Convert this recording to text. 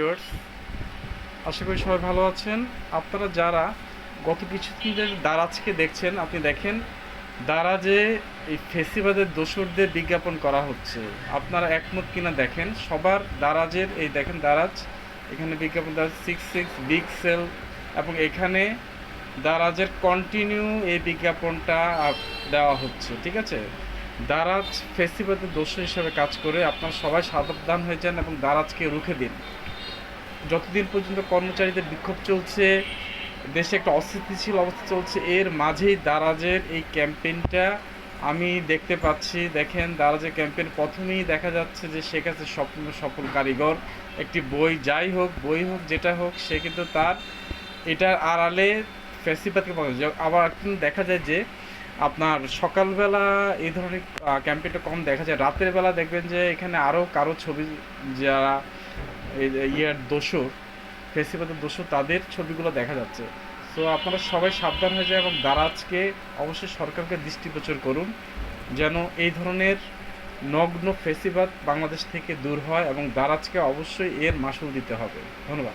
Viewers, আশা করি সবাই ভালো আছেন। আপনারা যারা গত কিছুদিন ধরে দারাজকে দেখছেন, আপনি দেখেন দারাজে এই ফেসিবাদের দোসরদের বিজ্ঞাপন করা হচ্ছে। আপনারা একমত কিনা দেখেন। সবার দারাজের এই দেখেন দারাজ, এখানে বিজ্ঞাপন দেওয়া 66 বিগ সেল, এবং এখানে দারাজের কন্টিনিউ এই বিজ্ঞাপনটা দেওয়া হচ্ছে। ঠিক আছে, দারাজ ফেসিবাদের দোসর হিসেবে কাজ করে। আপনারা সবাই সাবধান হয়ে যান এবং দারাজকে রুখে দিন। যতদিন পর্যন্ত কর্মচারীদের বিক্ষোভ চলছে, দেশে একটা অস্থিতিশীল অবস্থা চলছে, এর মাঝেই দারাজের এই ক্যাম্পেইনটা আমি দেখতে পাচ্ছি। দেখেন দারাজের ক্যাম্পেইন প্রথমেই দেখা যাচ্ছে যে শেখ হাসিনার স্বপ্ন সফল কারিগর একটি বই, যাই হোক বই হোক যেটা হোক, সে কিন্তু তার এটার আড়ালে ফ্যাসিবাদকে পাওয়া যায়। আবার কিন্তু দেখা যায় যে আপনার সকালবেলা এই ধরনের ক্যাম্পেইনটা কম দেখা যায়, রাতের বেলা দেখবেন যে এখানে আরও কারো ছবি, যারা এই ইয়ার দোষর, ফেসিবাদের দোষর, তাদের ছবিগুলো দেখা যাচ্ছে। সো আপনারা সবাই সাবধান হয়ে যায় এবং দারাজকে অবশ্যই সরকারকে দৃষ্টিগোচর করুন যেন এই ধরনের নগ্ন ফেসিবাদ বাংলাদেশ থেকে দূর হয়, এবং দারাজকে অবশ্যই এর মাসুল দিতে হবে। ধন্যবাদ।